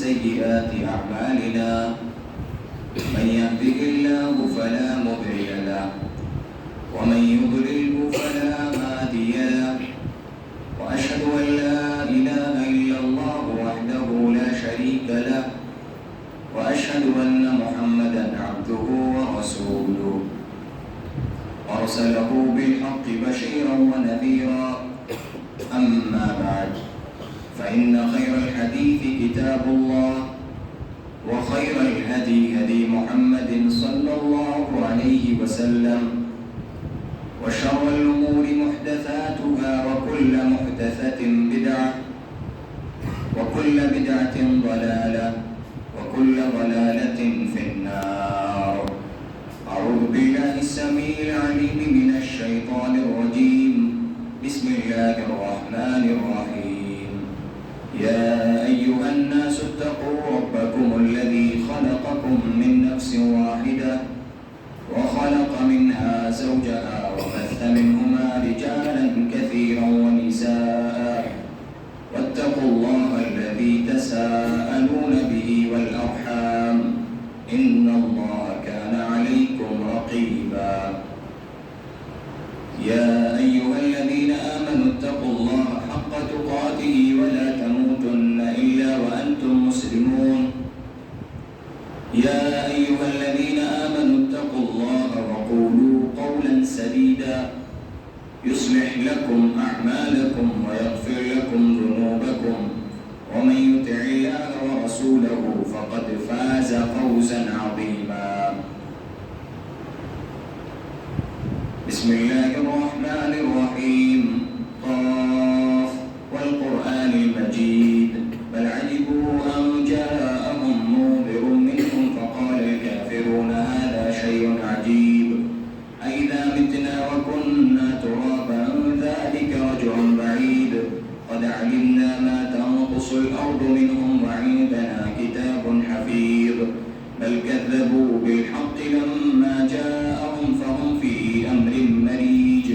سيئات أعمالنا من يهده الله فلا مضل له ومن يضلله فلا هادي له وأشهد أن لا إله إلا الله وحده لا شريك له وأشهد أن محمدا عبده ورسوله أرسله بالحق بشيرا ونذيرا أما بعد فإن خير الحديث كتاب الله وخير الهدي هدي محمد صلى الله عليه وسلم وشر الأمور محدثاتها وكل محدثة بدعة وكل بدعة ضلالة وكل ضلالة في النار. أعوذ بالله السميع العليم من الشيطان الرجيم. بسم الله الرحمن الرحيم. يا أيها الناس اتقوا ربكم الذي خلقكم من نفس واحدة وخلق منها زوجها وبث منهما رجالا كثيرا ونساء واتقوا الله الذي تساءلون به والأرحام إن الله كان عليكم رقيبا. يا أيها الذين آمنوا اتقوا الله حق تقاته ولا تموتن إلا وأنتم مسلمون. يا أيها الذين آمنوا اتقوا الله وقولوا قولا سديدا يصلح لكم أعمالكم ويغفر لكم ذنوبكم ومن يطع الله ورسوله فقد فاز فوزا عظيما. بسم الله الرحمن الرحيم. قاف والقرآن المجيد بل عجبوا أن جاءهم منذر منهم فقال الكافرون هذا شيء عجيب أئذا متنا وكنا ترابا ذلك رجع بعيد قد علمنا ما تنقص الأرض منهم وعندنا كتاب حفيظ بل كذبوا بالحق لما جاءهم فهم في أمر مريج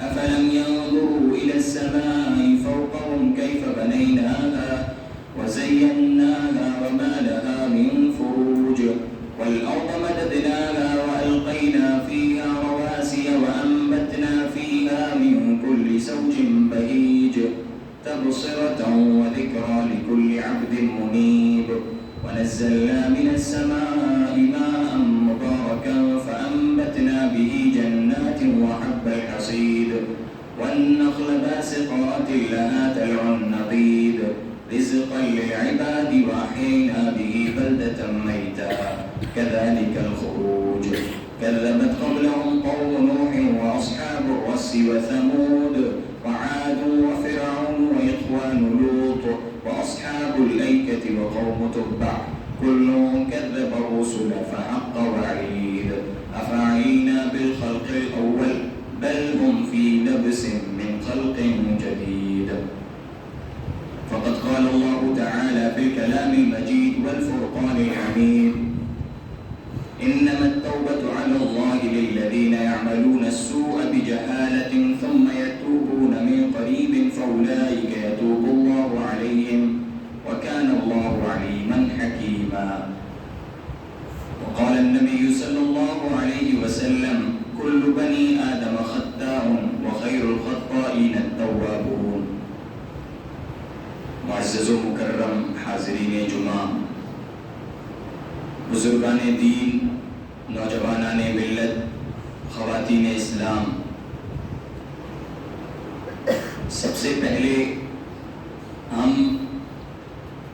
أفلم ينظروا إلى السماء فوقهم كيف بنيناها وزيناها وما لها من فروج والأرض مددناها وألقينا فيها رواسي وأنبتنا فيها من كل زوج بهيج تبصرة وذكرى لكل عبد منيب ونزلنا من السماء ماء مباركا فأنبتنا به جنات وحب الحصيد والنخل باسقات لها تلع نضيد رزقا للعباد وأحيينا به بلدة ميتا كذلك الخروج كذبت قبلهم قوم نوح وأصحاب الرس وثمود وعاد وفرعون وإخوان لوط وأصحاب الأيكة وقوم تبع كل كذب الرسل فحق وعيد أفعينا بالخلق الأول بل هم في لبس من خلق جديد. فقد قال الله تعالى في الكلام المجيد والفرقان الحميد إنما التوبة على الله للذين يعملون السوء بجهالة ثم يتوبون من قريب فأولئك يتوب الله عليهم وكان الله عليما حكيما. وقال النبي صلى الله عليه وسلم كل بني آدم خطاء وخير الخطائين التوابون. معزز و مکرم حاضرین جمعہ، بزرگان دین، نوجوانان ملت، خواتین اسلام، سب سے پہلے ہم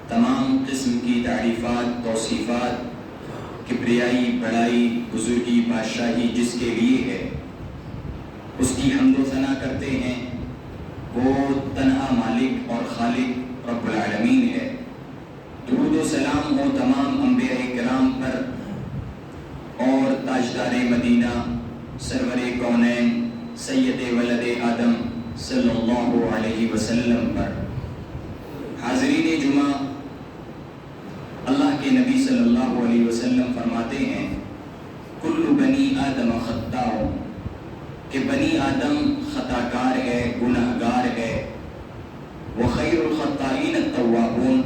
تمام قسم کی تعریفات، توصیفات، کبریائی، بڑائی، بزرگی، بادشاہی جس کے لیے ہے اس کی حمد و ثنا کرتے ہیں. وہ تنہا مالک اور خالق رب العالمین ہے. درود و سلام ہو تمام انبیاء کرام پر اور تاجدار مدینہ سرور کونین سید ولد آدم صلی اللہ علیہ وسلم پر. حاضرین جمعہ، اللہ کے نبی صلی اللہ علیہ وسلم فرماتے ہیں کل بنی آدم خطاء، کہ بنی آدم خطا کار ہے، گناہ گار ہے. وخیر الخطائین التوابون،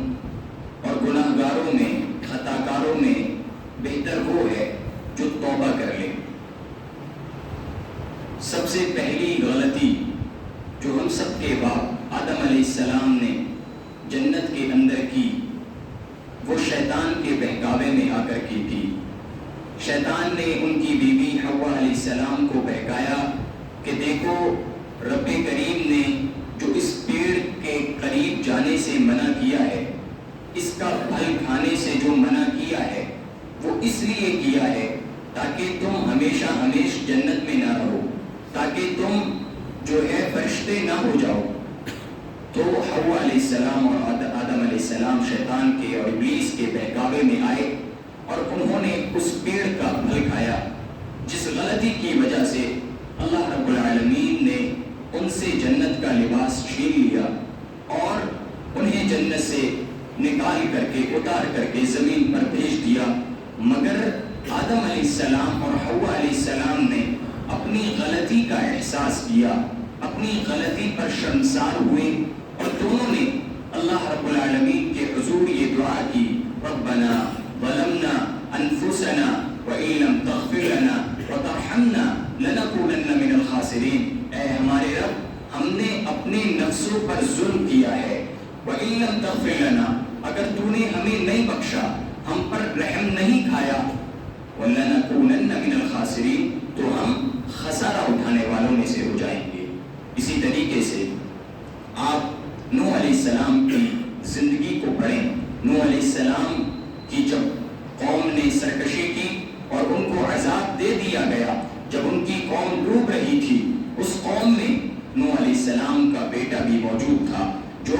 اور اور گناہگاروں میں، خطاکاروں میں بہتر وہ ہے جو توبہ کر لے۔ سب سے پہلی غلطی جو ہم سب کے باپ آدم علیہ السلام نے جنت کے اندر کی، وہ شیطان کے بہکاوے میں آ کر کی تھی۔ شیطان نے ان کی بیوی حوا علیہ السلام کو بہکایا کہ دیکھو، رب کریم نے جو اس پیڑ کے قریب جانے سے منع کیا ہے، اس کا پھل کھانے سے جو منع کیا ہے، وہ اس لیے کیا ہے تاکہ تم ہمیشہ ہمیشہ جنت میں نہ رہو، تاکہ تم جو ہے فرشتے نہ ہو جاؤ۔ تو حوا علیہ السلام اور آدم علیہ السلام شیطان کے اور ابلیس کے بہکاوے میں آئے اور انہوں نے اس پیڑ کا پھل کھایا، جس غلطی کی وجہ سے اللہ رب العالمین نے ان سے جنت کا لباس چھین لیا اور انہیں جنت سے نکال کر کے، اتار کر کے زمین پر بھیج دیا۔ مگر آدم علیہ السلام اور حوا علیہ السلام نے اپنی غلطی کا احساس کیا، اپنی غلطی پر شرمسار ہوئے اور دونوں نے اللہ رب العالمین کے حضور یہ دعا کی، ربنا ظلمنا انفسنا وان لم تغفر لنا وترحمنا لنکونن من الخاسرین۔ اے ہمارے رب، ہم نے اپنے نفسوں پر ظلم کیا ہے، وان لم تغفر لنا، اگر تو نے ہمیں نہیں بخشا، ہم پر رحم نہیں کھایا، ولنکونن من الخاسرین، تو ہم خسارہ اٹھانے والوں میں سے ہو جائیں گے۔ اسی طریقے سے آپ نوح علیہ السلام کی زندگی کو پڑھیں۔ نوح علیہ السلام کی جب قوم نے سرکشی کی اور ان کو عذاب دے دیا گیا، جب ان کی قوم ڈوب رہی تھی، اس قوم میں نوح علیہ السلام کا بیٹا بھی موجود تھا، جو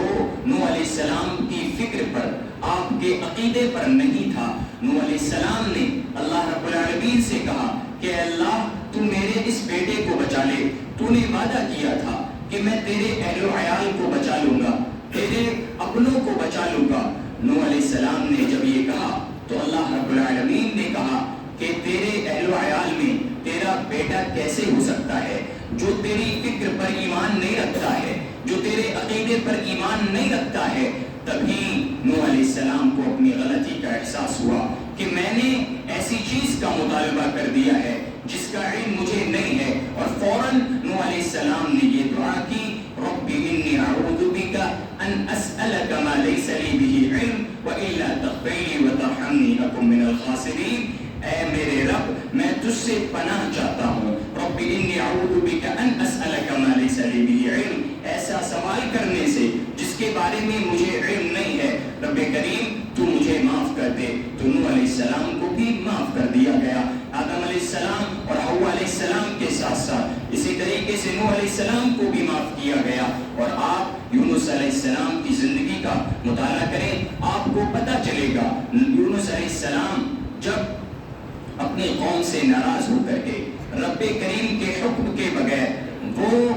نوح علیہ السلام کی فکر پر، آپ کے عقیدے پر نہیں تھا۔ نوح علیہ السلام نے اللہ رب العالمین سے کہا کہ اللہ، تو میرے اس بیٹے کو بچا لے، تو نے وعدہ کیا تھا کہ میں تیرے اہل و عیال کو بچا لوں گا، تیرے اپنوں کو بچا لوں گا۔ نوح علیہ السلام نے جب یہ کہا تو اللہ رب العالمین نے کہا کہ تیرے اہل و عیال میں تیرا بیٹا کیسے ہو سکتا ہے جو تیری فکر پر ایمان نہیں رکھتا ہے، جو تیرے عقیدے پر ایمان نہیں رکھتا ہے۔ تبھی نوح علیہ السلام کو اپنی غلطی کا احساس ہوا کہ میں نے ایسی چیز کا مطالبہ کر دیا ہے جس کا علم مجھے نہیں ہے، اور فوراً نوح علیہ السلام نے یہ دعا کی، رب انی اعوذ بک ان اسألک ما لیس لی بہ علم والا تغفر لی وترحمنی اکن من الخاسرین۔ اے میرے رب، میں تجھ سے پناہ چاہتا ہوں، رب انی اعوذ بک ان اسألک ما لیس لی بہ علم، ایسا سوال کرنے سے جس کے بارے میں مجھے علم نہیں ہے، رب کریم تو مجھے معاف کر دے۔ تو نوح علیہ السلام کو بھی معاف کر دیا گیا، آدم علیہ السلام اور حوا علیہ السلام کے ساتھ ساتھ اسی طریقے سے نوح علیہ السلام کو بھی معاف کیا گیا۔ اور آپ یونس علیہ السلام کی زندگی کا مطالعہ کریں، آپ کو پتہ چلے گا یونس علیہ السلام جب اپنی قوم سے ناراض ہو کر کے رب کریم کے حکم کے بغیر وہ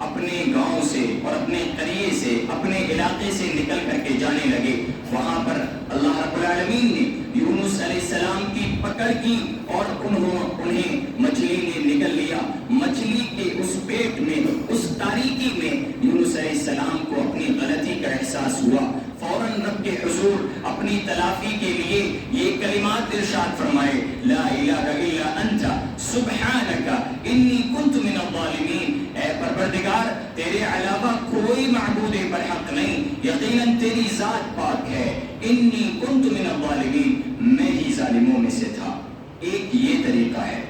اپنے گاؤں سے اور اپنے قریے سے، اپنے علاقے سے نکل کر کے جانے لگے، وہاں پر اللہ رب العالمین نے یونس علیہ السلام کی پکڑ کی اور انہیں مچھلی نے نگل لیا۔ مچھلی کے اس پیٹ میں، اس تاریکی میں یونس علیہ السلام کو اپنی غلطی کا احساس ہوا۔ فوراً رب کے حضور اپنی تلافی کے لیے یہ کلمات ارشاد فرمائے، لا الہ الا انت سبحانک انی کنت من الظالمین۔ اے پروردگار، تیرے علاوہ کوئی معبود برحق نہیں، یقیناً تیری ذات پاک ہے، انی کنت من الظالمین، میں ہی ظالموں میں سے تھا۔ ایک یہ طریقہ ہے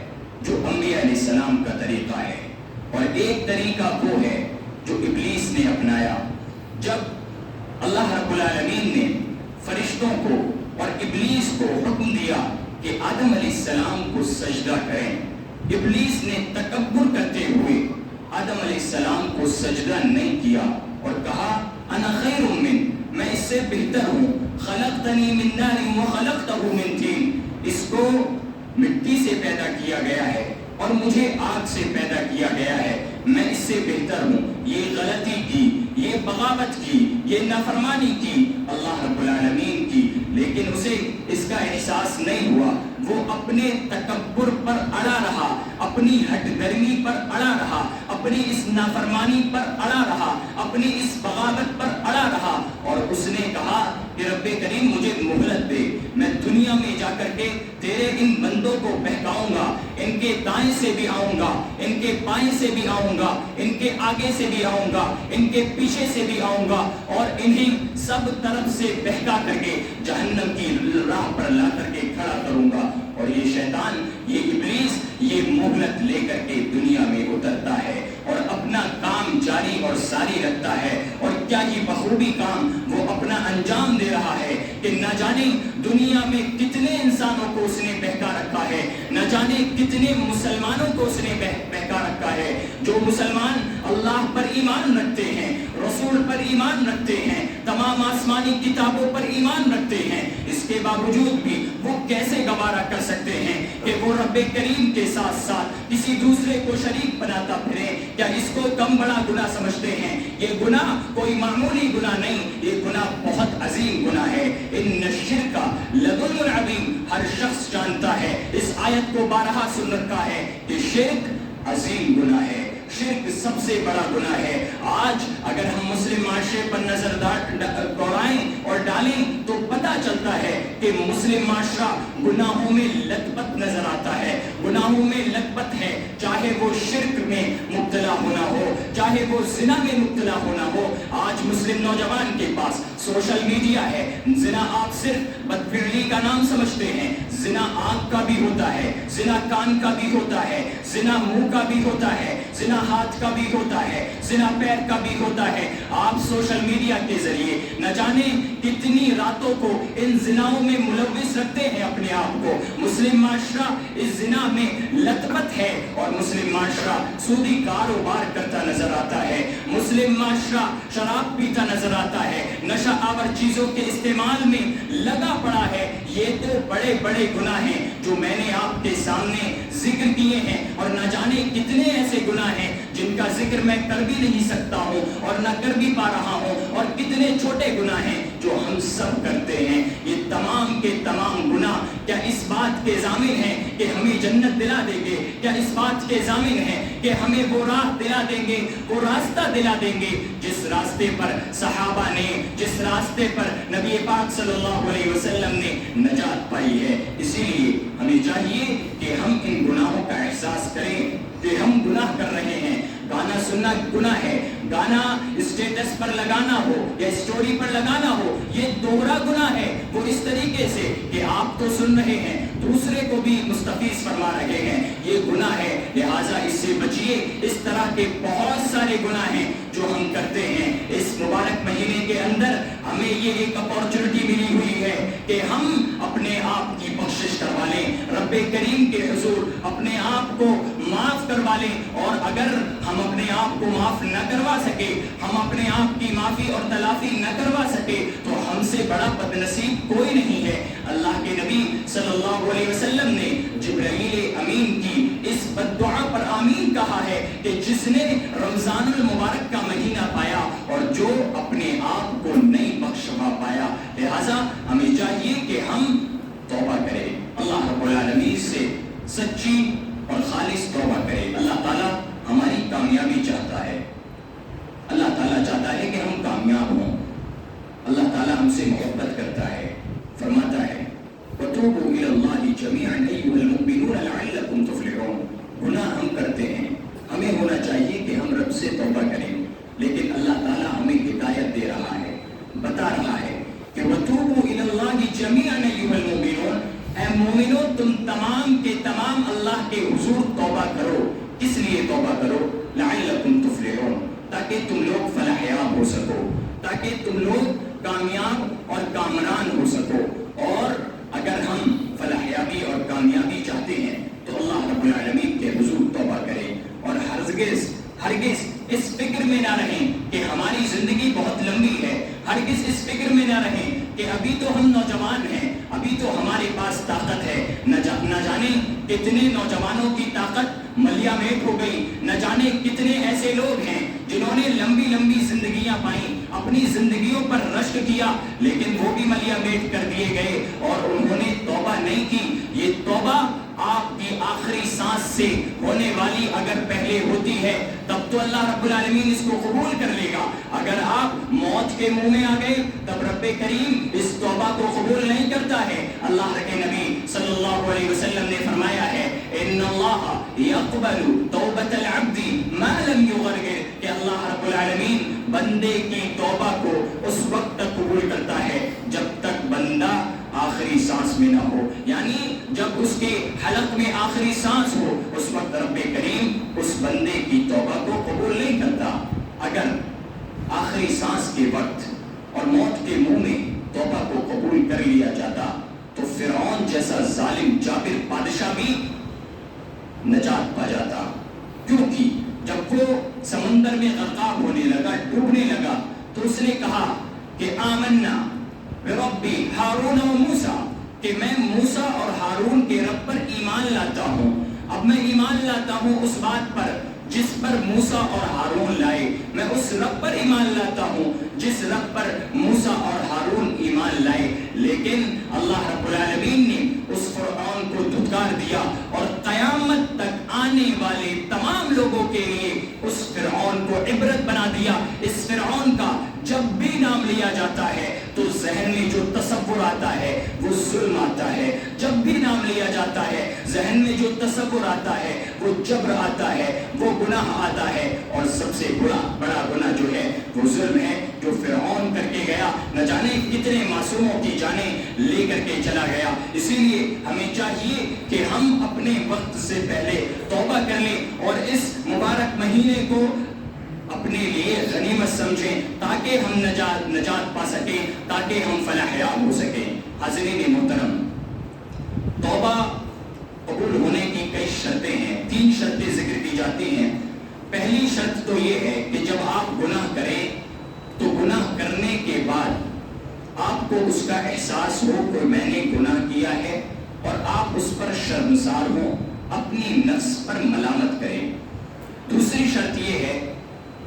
جو انبیاء علیہ السلام کا طریقہ ہے، اور ایک طریقہ وہ ہے جو ابلیس نے اپنایا۔ جب اللہ رب العالمین نے فرشتوں کو اور ابلیس کو حکم دیا کہ آدم علیہ السلام کو سجدہ کریں، ابلیس نے تکبر کرتے ہوئے آدم علیہ السلام کو سجدہ نہیں کیا اور کہا انا خیر من، میں اس سے بہتر ہوں، خلقتنی من نار وخلقتہ من طین، اس کو مٹی سے پیدا کیا گیا ہے اور مجھے آگ سے پیدا کیا گیا ہے، میں اس سے بہتر ہوں۔ یہ غلطی کی، یہ بغاوت کی، یہ نافرمانی کی اللہ رب العالمین کی، لیکن اسے اس کا احساس نہیں ہوا۔ وہ اپنے تکبر پر اڑا رہا، اپنی ہٹ گرمی پر اڑا رہا، اپنی اس نافرمانی پر اڑا رہا، اپنی اس بغاوت پر اڑا رہا، اور اس نے کہا کہ رب کریم جا کر کے تیرے ان بندوں کو بہکاؤں گا، ان کے دائیں سے بھی آؤں گا، ان کے بائیں سے بھی آؤں گا، ان کے آگے سے بھی آؤں گا، ان کے پیچھے سے بھی آؤں گا، اور انہیں سب طرف سے بہکا کر کے جہنم کی راہ پر لا کر کے کھڑا کروں گا۔ اور یہ شیطان، یہ ابلیس، یہ مہلت لے کر کے دنیا میں اترتا ہے اور اپنا کام جاری اور ساری رکھتا ہے، اور کیا ہی بخوبی کام وہ اپنا انجام دے رہا ہے کہ نہ جانے دنیا میں کتنے انسانوں کو اس نے بہکا رکھا ہے، نہ جانے کتنے مسلمانوں کو اس نے بہکا رکھا ہے۔ جو مسلمان اللہ پر ایمان رکھتے ہیں، رسول پر ایمان رکھتے ہیں، تمام آسمانی کتابوں پر ایمان رکھتے ہیں، اس کے باوجود بھی وہ کیسے گوارا کر سکتے ہیں کہ وہ رب کریم کے ساتھ ساتھ کسی دوسرے کو شریک بناتا پھرے؟ کیا اس کو کم بڑا گناہ سمجھتے ہیں؟ یہ گناہ کوئی معمولی گناہ نہیں، یہ گناہ بہت عظیم گناہ ہے۔ ان الشرک لظلم عظیم، ہر شخص جانتا ہے، اس آیت کو بارہا سن رکھا ہے کہ شرک عظیم گناہ ہے، شرک سب سے بڑا گناہ ہے۔ آج اگر ہم مسلم معاشرے پر نظر دوڑائیں اور ڈالیں تو پتہ چلتا ہے کہ مسلم معاشرہ گناہوں میں لت پت نظر آتا ہے، گناہوں میں لت پت ہے، چاہے وہ شرک میں مبتلا ہونا ہو، چاہے وہ زنا میں مبتلا ہونا ہو۔ آج مسلم نوجوان کے پاس سوشل میڈیا ہے، زنا آپ صرف بدفعلی کا نام سمجھتے ہیں، زنا آنکھ کا بھی ہوتا ہے، زنا کان کا بھی ہوتا ہے، زنا منہ کا بھی ہوتا ہے، زنا ہاتھ کا بھی ہوتا ہے، زنا پیر کا بھی ہوتا ہے۔ آپ سوشل میڈیا کے ذریعے نہ جانے کتنی راتوں کو ان زناؤں میں ملوث رکھتے ہیں اپنے آپ کو۔ مسلم معاشرہ اس زنا میں لت پت ہے، اور مسلم معاشرہ سودی کاروبار کرتا نظر آتا ہے، مسلم معاشرہ شراب پیتا نظر آتا ہے، نشہ آور چیزوں کے استعمال میں لگا پڑا ہے۔ یہ تو بڑے بڑے گناہ ہیں جو میں نے آپ کے سامنے ذکر کیے ہیں، اور نہ جانے کتنے ایسے گناہ ہیں جن کا ذکر میں کر بھی نہیں سکتا ہوں اور نہ کر بھی پا رہا ہوں، اور کتنے چھوٹے گناہ ہیں جو ہم سب کرتے ہیں۔ یہ تمام کے تمام گناہ کیا اس بات کے ضامن ہیں کہ ہمیں جنت دلا دیں گے؟ کیا اس بات کے ضامن ہیں کہ ہمیں وہ راہ دلا دیں گے، وہ راستہ دلا دیں گے جس راستے پر صحابہ نے، جس راستے پر نبی پاک صلی اللہ علیہ وسلم نے نجات پائی ہے؟ اسی لیے ہمیں چاہیے کہ ہم ان گناہوں کا احساس کریں کہ ہم گناہ کر رہے ہیں۔ گانا سننا گناہ ہے، گانا اسٹیٹس پر لگانا ہو یا سٹوری پر لگانا ہو، یہ دوہرا گناہ ہے۔ وہ اس طریقے سے کہ آپ تو سن رہے ہیں، دوسرے کو بھی مستفیض فرما رہے ہیں، یہ گناہ ہے۔ لہٰذا اس سے بچیے۔ اس طرح کے بہت سارے گناہ ہیں جو ہم کرتے ہیں۔ اس مبارک مہینے کے اندر ہمیں یہ ایک اپارچونٹی ملی ہوئی ہے کہ ہم اپنے آپ کی بخشش کروا لیں، رب کریم کے حضور اپنے آپ کو معاف کروا لیں، اور اگر ہم اپنے آپ کو معاف نہ کروا سکے، ہم اپنے آپ کی معافی اور تلافی نہ کروا سکے، تو ہم سے بڑا بد نصیب کوئی نہیں ہے۔ اللہ کے نبی صلی اللہ علیہ وسلم نے جبرائیل امین کی اس بد دعا پر آمین کہا ہے کہ جس نے رمضان المبارک کا مہینہ پایا اور جو اپنے آپ کو نہیں بخشوا پایا۔ لہٰذا ہمیں چاہیے کہ ہم توبہ کریں، اللہ رب العالمین سے سچی اور خالص توبہ کریں۔ اللہ تعالیٰ ہماری کامیابی چاہتا ہے، اللہ تعالیٰ چاہتا ہے کہ ہم کامیاب ہوں، اللہ تعالیٰ ہم سے محبت کرتا ہے، فرماتا ہے وَتُوبُوا إِلَى اللَّهِ جَمِيعًا أَيُّهَا الْمُؤْمِنُونَ لَعَلَّكُمْ تُفْلِحُونَ۔ گناہ ہم کرتے ہیں، ہمیں ہونا چاہیے کہ ہم رب سے توبہ کریں، لیکن اللہ تعالیٰ ہمیں ہدایت دے رہا ہے، بتا رہا ہے کہ وَتُوبُوا إِلَى اللَّهِ جَمِيعًا أَيُّهَا الْمُؤْمِنُونَ، اے مومنو تم تمام کے تمام اللہ کے حضور توبہ کرو۔ کس لیے توبہ کرو؟ لَعَلَّكُمْ تُفْلِحُونَ، تاکہ تم لوگ فلاحیاب ہو سکو، تاکہ تم لوگ کامیاب اور کامران ہو سکو۔ اور اگر ہم فلاحیابی اور کامیابی چاہتے ہیں تو اللہ رب العالمین کے حضور توبہ کریں، اور ہرگز اس فکر میں نہ رہیں کہ ہماری زندگی بہت لمبی ہے، ہرگز اس فکر میں نہ رہیں کہ ابھی تو ہم نوجوان ہیں، ابھی تو ہمارے پاس طاقت ہے۔ نہ جانے کتنے نوجوانوں کی طاقت ملیا میٹ ہو گئی، نہ جانے کتنے ایسے لوگ ہیں جنہوں نے لمبی لمبی زندگیاں پائیں، اپنی زندگیوں پر رشک کیا، لیکن وہ بھی ملیا میٹ کر دیے گئے اور انہوں نے توبہ نہیں کی۔ یہ توبہ آپ کی آخر آخری سانس سے ہونے والی اگر پہلے ہوتی ہے تب تو اللہ رب العالمین اس کو قبول کر لے گا. اگر آپ موت کے منہ میں آ گئے تب رب کریم اس توبہ کو قبول نہیں کرتا ہے. اللہ کے نبی صلی اللہ علیہ وسلم نے فرمایا ہے ان اللہ یقبل توبۃ العبد ما لم یغرغر کہ اللہ رب العالمین بندے کی توبہ کو اس وقت تک قبول کرتا ہے جب تک بندہ آخری سانس میں نہ ہو. یعنی جب اس کے حلق میں آخری سانس ہو اس وقت رب کریم اس بندے کی توبہ کو قبول نہیں کرتا. اگر آخری سانس کے وقت اور موت کے منہ میں توبہ کو قبول کر لیا جاتا تو فرعون جیسا ظالم جابر بادشاہ بھی نجات پا جاتا. کیونکہ جب وہ سمندر میں غرقاب ہونے لگا, ڈوبنے لگا, تو اس نے کہا کہ آمنا بربی ہارون و موسیٰ کہ میں موسیٰ اور ہارون کے رب پر ایمان لاتا ہوں. اب میں ایمان لاتا ہوں اس بات پر جس پر موسیٰ اور ہارون لائے. میں اس رب پر ایمان لاتا ہوں جس رب پر موسیٰ اور ہارون ایمان لائے. لیکن اللہ رب العالمین نے اس فرعون کو دھتکار دیا اور قیامت تک آنے والے تمام لوگوں کے لیے اس فرعون کو عبرت بنا دیا. اس فرعون کا جب بھی نام لیا جاتا ہے تو ذہن میں جو تصور آتا ہے وہ ظلم آتا ہے. جب بھی نام لیا جاتا ہے ذہن میں جو تصور آتا ہے وہ جبر آتا ہے, وہ گناہ آتا ہے. اور سب سے بڑا گناہ جو ہے وہ ظلم ہے جو فرعون کر کے گیا. نہ جانے کتنے معصوموں کی جانیں لے کر کے چلا گیا. اسی لیے ہمیں چاہیے کہ ہم اپنے وقت سے پہلے توبہ کر لیں اور اس مبارک مہینے کو اپنے لیے غنیمت سمجھیں تاکہ ہم نجات پا سکیں, تاکہ ہم فلاح یاب ہو سکیں. حاضرین محترم, توبہ قبول ہونے کی کئی شرطیں ہیں. 3 شرطیں ذکر کی جاتی ہیں. پہلی شرط تو یہ ہے کہ جب آپ گناہ کریں تو گناہ کرنے کے بعد آپ کو اس کا احساس ہو کہ میں نے گناہ کیا ہے اور آپ اس پر شرمسار ہوں, اپنی نفس پر ملامت کریں. دوسری شرط یہ ہے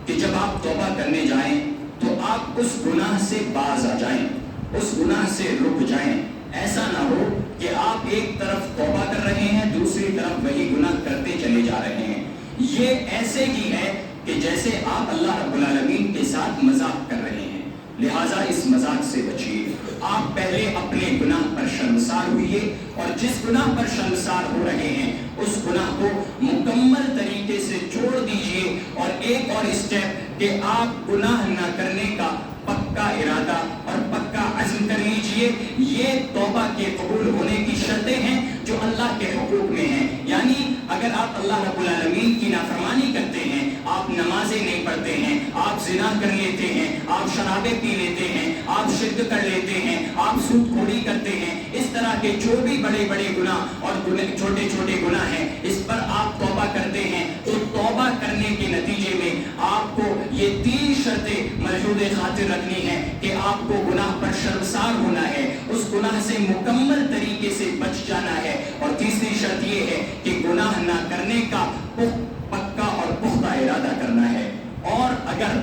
کہ جب آپ توبہ کرنے جائیں تو آپ اس گناہ سے باز آ جائیں, اس گناہ سے رک جائیں. ایسا نہ ہو کہ آپ ایک طرف توبہ کر رہے ہیں دوسری طرف وہی گناہ کرتے چلے جا رہے ہیں. یہ ایسے ہی ہے کہ جیسے آپ اللہ رب العالمین کے ساتھ مذاق کر رہے ہیں. لہٰذا اس مذاق سے بچیے. آپ پہلے اپنے گناہ پر شرمسار ہوئیے اور جس گناہ پر شرمسار ہو رہے ہیں اس گناہ کو مکمل طریقے سے چھوڑ دیجئے اور ایک اور اسٹیپ کہ آپ گناہ نہ کرنے کا پکا ارادہ اور پکا عزم کر لیجئے. یہ توبہ کے قبول ہونے کی شرطیں ہیں جو اللہ کے حقوق میں ہیں. یعنی اگر آپ اللہ رب العالمین کی نافرمانی کرتے ہیں, آپ نمازیں نہیں پڑھتے ہیں, آپ زنا کر لیتے ہیں, آپ شرابیں پی لیتے ہیں, آپ شرک کر لیتے ہیں, آپ سود خوری کرتے ہیں, اس طرح کے جو بھی بڑے بڑے گناہ اور چھوٹے چھوٹے گناہ ہیں اس پر آپ توبہ کرتے ہیں تو توبہ کرنے کے نتیجے میں آپ کو یہ 3 شرطیں ملحوظ خاطر رکھنی ہے کہ آپ کو گناہ پر شرمسار ہونا ہے, اس گناہ سے مکمل طریقے سے بچ جانا ہے. اور تیسری شرط یہ ہے کہ گناہ نہ کرنے کا پکا اور پختہ ارادہ کرنا ہے. اور اگر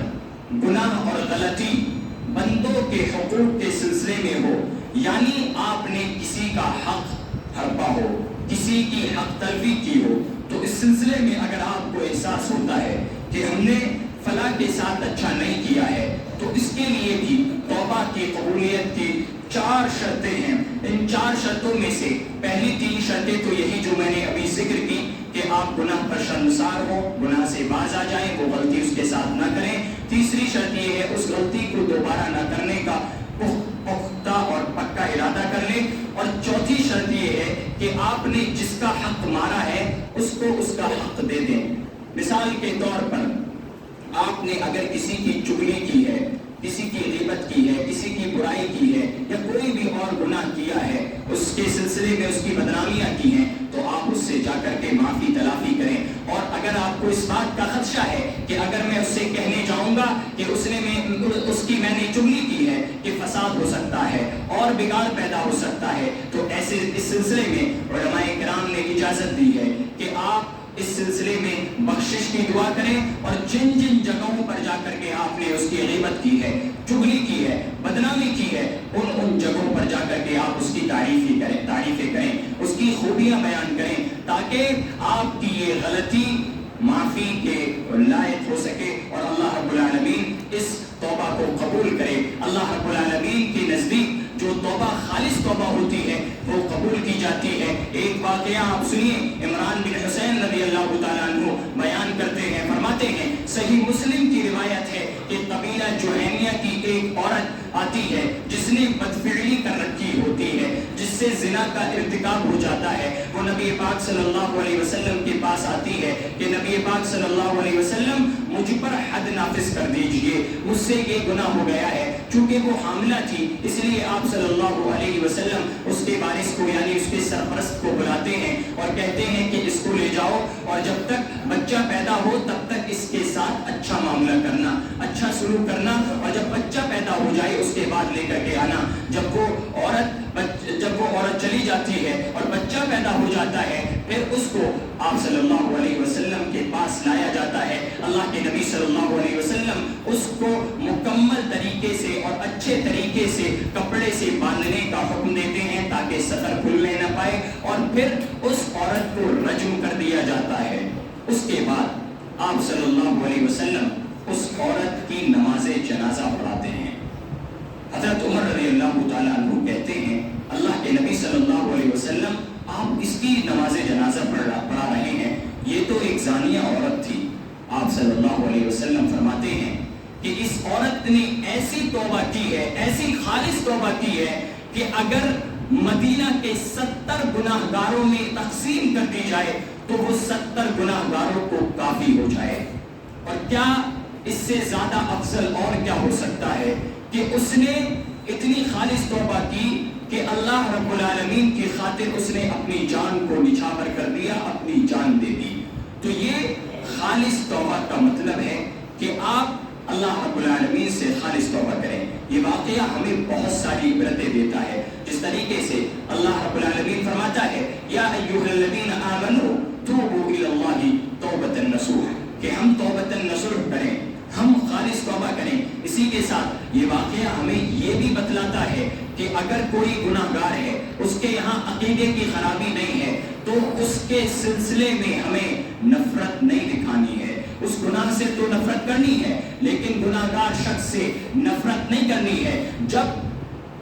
گناہ اور غلطی بندوں کے حقوق کے سلسلے میں ہو, یعنی آپ نے کسی کا حق ہڑپا ہو, کسی کی حق تلفی کی ہو, تو اس سلسلے میں اگر آپ کو احساس ہوتا ہے کہ ہم نے فلاں کے ساتھ اچھا نہیں کیا ہے تو اس کے لیے بھی توبہ کی قبولیت کی 4 شرطیں ہیں. ان 4 شرطوں میں سے پہلی 3 شرطیں تو یہی جو میں نے ابھی ذکر کی کہ آپ گناہ پر شرمسار ہو, گناہ سے باز آ جائیں, وہ غلطی اس کے ساتھ نہ کریں. تیسری شرط یہ ہے اس غلطی کو دوبارہ نہ کرنے کا پختہ اور پکا ارادہ کر لیں. اور چوتھی شرط یہ ہے کہ آپ نے جس کا حق مارا ہے اس کو اس کا حق دے دیں. مثال کے طور پر آپ نے اگر کسی کی چغلی کی ہے, کسی کی غیبت کی ہے, کسی کی برائی کی ہے یا کوئی بھی اور گناہ کیا ہے, اس کے سلسلے میں اس کی بدنامیاں کی ہیں تو آپ اس سے جا کر کے معافی تلافی کریں. اور اگر آپ کو اس بات کا خدشہ ہے کہ اگر میں اس سے کہنے جاؤں گا کہ اس نے چغلی کی ہے کہ فساد ہو سکتا ہے اور بگاڑ پیدا ہو سکتا ہے, تو ایسے اس سلسلے میں علماء کرام نے اجازت دی ہے کہ آپ اس سلسلے میں بخشش کی دعا کریں اور جن جن جگہوں پر جا کر کے آپ نے اس کی غیبت کی ہے, چغلی کی ہے, بدنامی کی ہے, ان جگہوں پر جا کر کے آپ اس کی تعریفیں کریں, اس کی خوبیاں بیان کریں تاکہ آپ کی یہ غلطی معافی کے لائق ہو سکے اور اللہ رب العالمین اس توبہ کو قبول کرے۔ اللہ رب العالمین کے نزدیک جو توبہ خالص توبہ ہوتی ہے وہ قبول کی جاتی ہے۔ ایک واقعہ آپ سنیے، عمران بن حسین رضی اللہ تعالیٰ عنہ بیان کرتے ہیں، فرماتے ہیں، صحیح مسلم کی روایت ہے کہ قبیلہ جوہینیہ کی ایک عورت آتی ہے جس نے بدفعلی کر رکھی ہوتی ہے، جس سے زنا کا ارتکاب ہو جاتا ہے۔ وہ نبی پاک صلی اللہ علیہ وسلم کے پاس آتی ہے کہ نبی پاک صلی اللہ علیہ وسلم مجھ پر حد نافذ کر دیجئے، مجھ سے یہ گناہ ہو گیا ہے۔ چونکہ وہ حاملہ تھی اس لیے آپ صلی اللہ علیہ وسلم اس کے وارث کو یعنی اس کے سرپرست کو بلاتے ہیں اور کہتے ہیں کہ اس کو لے جاؤ اور جب تک بچہ پیدا ہو تب تک اس کے ساتھ اچھا معاملہ کرنا، اچھا سلوک کرنا، اور جب بچہ پیدا ہو جائے اس کے بعد لے کر کے آنا۔ جب وہ عورت چلی جاتی ہے اور بچہ پیدا ہو جاتا ہے پھر اس کو آپ صلی اللہ علیہ وسلم کے پاس لایا جاتا ہے۔ اللہ کے نبی صلی اللہ علیہ وسلم اس کو مکمل طریقے سے اور اچھے طریقے سے کپڑے سے باندھنے کا حکم دیتے ہیں تاکہ سطر کھلنے نہ پائے، اور پھر اس عورت کو رجم کر دیا جاتا ہے۔ اس کے بعد آپ صلی اللہ علیہ وسلم اس عورت کی نماز جنازہ پڑھاتے ہیں۔ حضرت عمر رضی اللہ تعالیٰ عنہ کہتے ہیں، اللہ کے نبی صلی اللہ علیہ وسلم آپ اس کی نماز جنازہ پڑھا رہے ہیں، یہ تو ایک زانیہ عورت تھی۔ آپ صلی اللہ علیہ وسلم فرماتے ہیں کہ اس عورت نے ایسی توبہ کی ہے، ایسی خالص توبہ کی ہے کہ اگر مدینہ کے 70 گناہ گاروں میں تقسیم کر دی جائے تو وہ 70 گناہ گاروں کو کافی ہو جائے۔ اور کیا اس سے زیادہ افضل اور کیا ہو سکتا ہے کہ اس نے اتنی خالص توبہ کی کہ اللہ رب العالمین کی خاطر اس نے اپنی جان کو نچھاور کر دیا، اپنی جان دے دی۔ تو یہ خالص توبہ کا مطلب ہے کہ آپ اللہ رب العالمین سے خالص توبہ کریں۔ یہ واقعہ ہمیں بہت ساری عبرتیں دیتا ہے، جس طریقے سے اللہ رب العالمین فرماتا ہے یا ایھا الذین آمنوا توبوا الی اللہ توبۃ نصوحا، کہ ہم توبۃ نصوح کریں، ہم خالص توبہ کریں۔ اسی کے ساتھ یہ واقعہ ہمیں یہ بھی بتلاتا ہے کہ اگر کوئی گناہ گار ہے، اس کے یہاں عقیدے کی خرابی نہیں ہے، تو اس کے سلسلے میں ہمیں نفرت نہیں دکھانی ہے۔ اس گناہ سے تو نفرت کرنی ہے لیکن گناہ گار شخص سے نفرت نہیں کرنی ہے۔ جب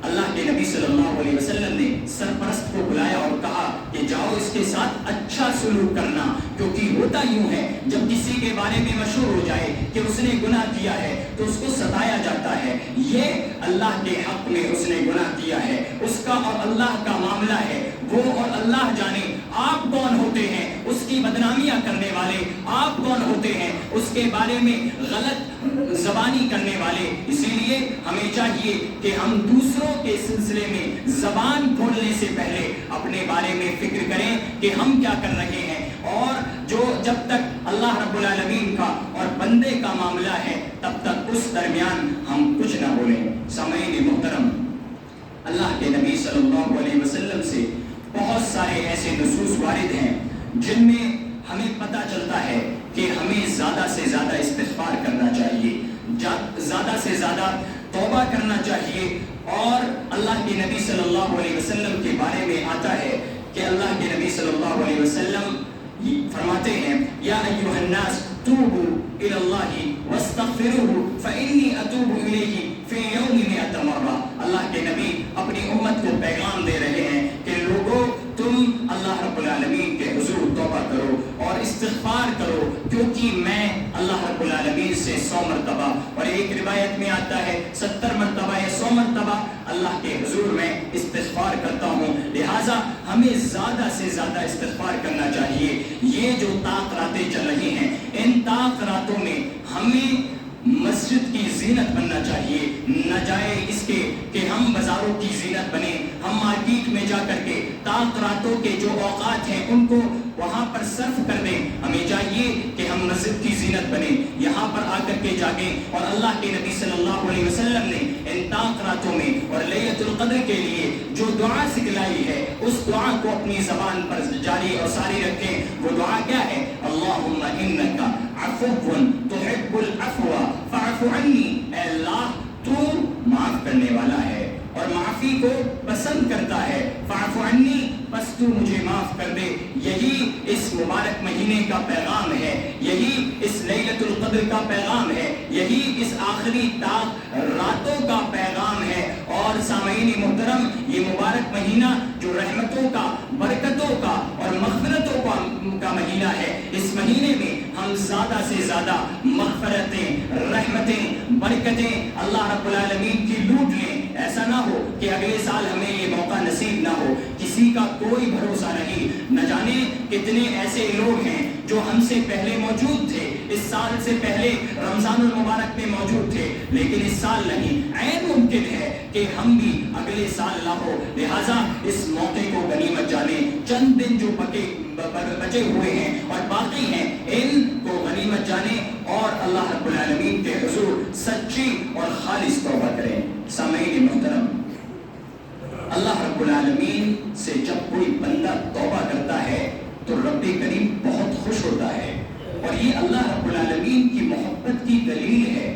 اللہ کے نبی صلی اللہ علیہ وسلم نے سرپرست کو بلایا اور کہا کہ جاؤ اس کے ساتھ اچھا سلوک کرنا، کیونکہ ہوتا یوں ہے جب کسی کے بارے میں مشہور ہو جائے کہ اس نے گناہ کیا ہے تو اس کو ستایا جاتا ہے، یہ اللہ کے حق میں اس نے گناہ کیا ہے، اس کا اور اللہ کا معاملہ ہے، وہ اور اللہ جانے۔ آپ کون ہوتے ہیں اس کی بدنامیاں کرنے والے؟ آپ کون ہوتے ہیں اس کے بارے میں غلط زبانی کرنے والے؟ اسی لیے ہمیں چاہیے کہ ہم دوسروں کے سلسلے میں زبان کھولنے سے پہلے اپنے بارے میں فکر کریں کہ ہم کیا کر رہے ہیں، اور جب تک اللہ رب العالمین کا اور بندے کا معاملہ ہے تب تک اس درمیان ہم کچھ نہ بولیں۔ سامعین محترم، اللہ کے نبی صلی اللہ علیہ وسلم سے بہت سارے ایسے نصوص وارد ہیں جن میں ہمیں پتہ چلتا ہے کہ ہمیں زیادہ سے زیادہ استغفار کرنا چاہیے، زیادہ سے زیادہ توبہ کرنا چاہیے۔ اور اللہ کے نبی صلی اللہ علیہ وسلم کے بارے میں آتا ہے کہ اللہ کے نبی صلی اللہ علیہ وسلم فرماتے ہیں یا ایھا الناس توبوا الی اللہ واستغفروہ فانی اتوب الیہ فی یوم 100 مرہ۔ اللہ کے نبی اپنی امت کو پیغام دے رہے ہیں کہ لوگوں تم اللہ رب العالمین کے حضور توبہ کرو اور استغفار کرو، کیونکہ میں اللہ رب العالمین سے 100 مرتبہ اور ایک روایت میں آتا ہے 70 مرتبہ یا 100 مرتبہ اللہ کے حضور میں استغفار کرتا ہوں۔ لہٰذا ہمیں زیادہ سے زیادہ استغفار کرنا چاہیے۔ یہ جو طاق راتیں چل رہی ہیں، ان طاق راتوں میں ہمیں مسجد کی زینت بننا چاہیے، نہ جائے اس کے کہ ہم بازاروں کی زینت بنیں، ہم مارکیٹ میں جا کر کے طاق راتوں کے جو اوقات ہیں ان کو وہاں پر صرف کر دیں۔ ہمیں چاہیے کہ ہم مسجد کی زینت بنیں، یہاں پر آ کر کے جاگیں، اور اللہ کے نبی صلی اللہ علیہ وسلم نے ان طاق راتوں میں اور لیلۃ القدر کے لیے جو دعا سکھلائی ہے اس دعا کو اپنی زبان پر جاری اور ساری رکھیں۔ وہ دعا کیا ہے؟ اللہم انک عفو تحب العفو فاعف عنی، اے اللہ تو معاف کرنے والا ہے اور معافی کو پسند کرتا ہے، فاعف عنی بس تو مجھے معاف کر دے۔ یہی اس مبارک مہینے کا پیغام ہے، یہی اس لیلۃ القدر کا پیغام ہے، یہی اس آخری راتوں کا پیغام ہے۔ اور سامعین محترم، یہ مبارک مہینہ جو رحمتوں کا، برکتوں کا اور مغفرتوں کا مہینہ ہے، اس مہینے میں ہم زیادہ سے زیادہ مغفرتیں، رحمتیں، برکتیں اللہ رب العالمین کی لوٹ لیں۔ ایسا نہ ہو کہ اگلے سال ہمیں یہ موقع نصیب نہ ہو۔ کسی کا کوئی بھروسہ نہیں، نہ جانے کتنے ایسے لوگ ہیں جو ہم سے پہلے موجود تھے، اس سال سے پہلے رمضان المبارک میں موجود تھے، لیکن اس سال نہیں۔ عین ممکن ہے کہ ہم بھی اگلے سال نہ ہو، لہٰذا اس موقع کو غنیمت جانیں۔ چند دن جو بچے ہوئے ہیں اور باقی ہیں، ان کو غنیمت جانیں اور اللہ رب العالمین کے حضور سچی اور خالص توبہ کریں۔ سامعین محترم، اللہ رب العالمین سے جب کوئی بندہ توبہ کرتا ہے تو رب کریم بہت خوش ہوتا ہے، اور یہ اللہ رب العالمین کی محبت کی دلیل ہے۔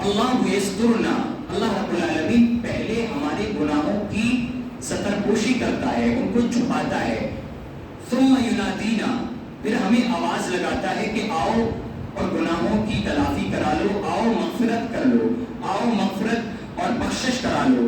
اللہ یسترنا، اللہ رب العالمین پہلے ہمارے گناہوں کی ستر پوشی کرتا ہے، ان کو چھپاتا ہے۔ ثم ینادینا، پھر ہمیں آواز لگاتا ہے کہ آؤ اور گناہوں کی تلافی کرا لو، آؤ مغفرت کر لو، آؤ مغفرت اور بخشش کرا لو۔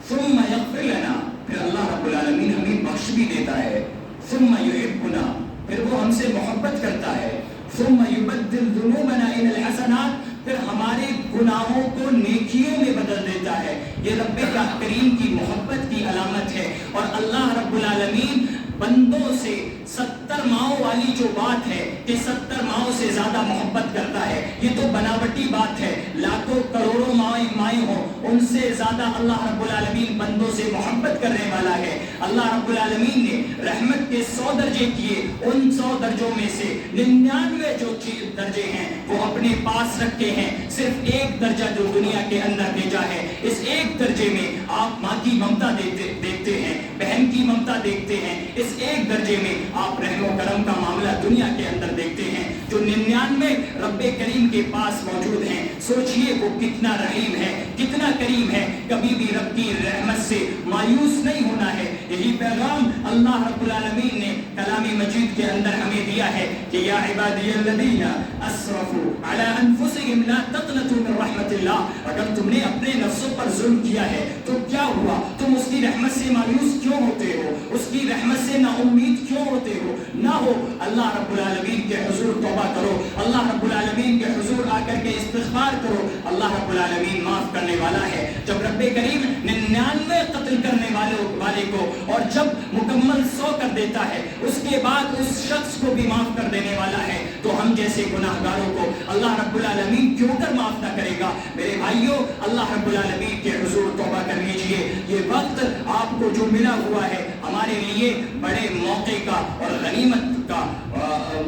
ثم یغفر لنا، پھر اللہ رب العالمین ہمیں بخش بھی دیتا ہے۔ ثم یحبنا، پھر وہ ہم سے محبت کرتا ہے۔ ثم یبدل ذنوبنا الی الحسنات، پھر ہمارے گناہوں کو نیکیوں میں بدل دیتا ہے۔ یہ رب کریم کی محبت کی علامت ہے۔ اور اللہ رب العالمین بندوں سے 70 ماؤں والی جو بات ہے کہ 70 ماؤں سے زیادہ محبت کرتا ہے، یہ تو بناوٹی بات ہے۔ لاکھوں کروڑوں مائیں ہوں، ان سے زیادہ اللہ رب العالمین بندوں سے محبت کرنے والا ہے۔ اللہ رب العالمین نے رحمت کے 100 درجے کیے، ان 100 درجوں میں سے 99 جو درجے ہیں وہ اپنے پاس رکھے ہیں۔ صرف ایک درجہ جو دنیا کے اندر بھیجا ہے، اس ایک درجے میں آپ ماں کی ممتا دیکھتے ہیں، بہن کی ممتا دیکھتے ہیں، اس ایک درجے میں آپ رحم و کرم کا معاملہ دنیا کے اندر دیکھتے ہیں۔ جو 99 رب کریم کے پاس موجود ہیں، سوچئے وہ کتنا رحیم ہے، کتنا کریم ہے۔ کبھی بھی رب کی رحمت سے مایوس نہیں ہونا ہے۔ یہی پیغام اللہ رب العالمین نے کلام مجید کے اندر ہمیں دیا ہے کہ یا عبادی الذین اسرفوا علی انفسہم لا تقنطوا من رحمت اللہ۔ اگر تم نے اپنے نفسوں پر ظلم کیا ہے تو کیا ہوا؟ تم اس کی رحمت سے مایوس کیوں ہوتے ہو؟ اس کی رحمت سے نا امید کیوں ہوتے ہو؟ نہ ہو، اللہ رب العالمین کے حضور توبہ کرو، اللہ رب العالمین کے حضور آ کر کے استغفار کرو۔ اللہ رب العالمین معاف کرنے والا ہے۔ جب رب کریم 99 قتل کرنے والے کو اور جب مکمل 100 کر دیتا ہے، اس کے بعد اس شخص کو بھی معاف کر دینے والا ہے، تو ہم جیسے گناہ گاروں کو اللہ رب العالمین کیوں کر معاف نہ کرے گا؟ میرے بھائیوں، اللہ رب العالمین کے حضور توبہ کر لیجئے۔ یہ وقت آپ کو جو ملا ہوا ہے ہمارے لیے بڑے موقع کا اور غنیمت کا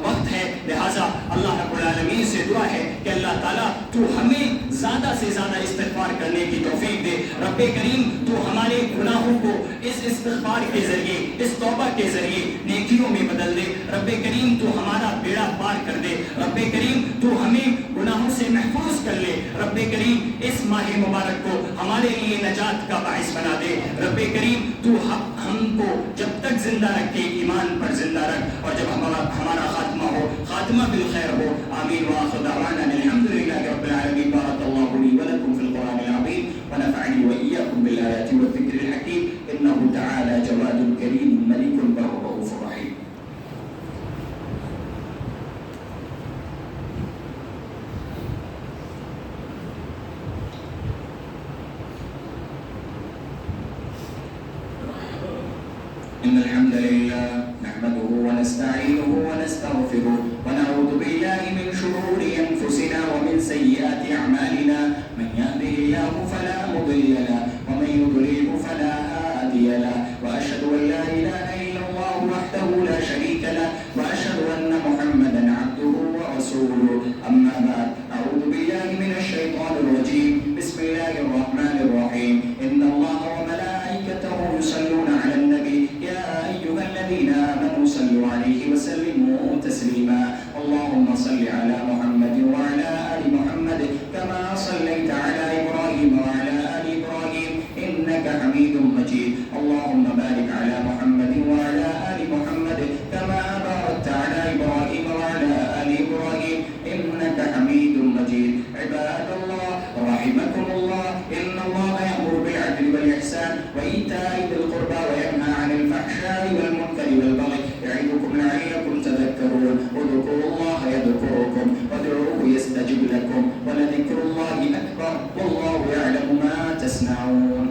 وقت ہے، لہٰذا اللہ رب العالمین سے دعا ہے کہ اللہ تعالیٰ تو ہمیں زیادہ سے زیادہ استغفار کرنے کی توفیق دے۔ رب کریم تو ہمارے گناہوں کو اس استغفار کے ذریعے، اس توبہ کے ذریعے نیکیوں میں بدل دے۔ رب کریم تو ہمارا بیڑا پار کر دے۔ رب کریم تو ہمیں گناہوں سے محفوظ کر لے۔ رب کریم اس ماہ مبارک کو ہمارے لیے نجات کا باعث بنا دے۔ رب کریم تو ہم کو جب تک زندہ رکھے ایمان پر زندہ رکھ، اور جب ہمارا خاتمہ ہو، خاتمہ بالخیر ہو۔ آمین وآخر دعوانا الحمد للہ رب العالمین۔ بارک اللہ لی ولکم فی القرآن العظیم ونفعنی وإیاکم بالآیات والذکر الحکیم، انہ تعالی جواد کریم ملک بر رؤوف رحیم۔ إن الحمد لله نحمده ونستعينه ونستغفره ونعوذ بالله من شرور أنفسنا ومن سيئات أعمالنا، من يهده الله فلا مضل له ومن يضلل فلا هادي له، وأشهد أن لا إله إلا الله وحده لا شريك له، وأشهد أن محمدا عبده ورسوله، أما بعد، أعوذ بالله من الشيطان الرجيم، بسم الله الرحمن الرحيم، إن الله وملائكته يصلون على النبي، يا أيها الذين آمنوا صلوا عليه وسلموا تسليما، اللهم صل على محمد وعلى آل محمد كما صليت على إبراهيم وعلى آل إبراهيم إنك حميد مجيد، اللهم بارك على محمد وإيتاء ذي القربى وينهى عن الفحشاء والمنكر والبغي يعظكم لعلكم تذكرون اذكروا الله يذكركم وادعوه يستجب لكم ولذكر الله أكبر والله يعلم ما تصنعون.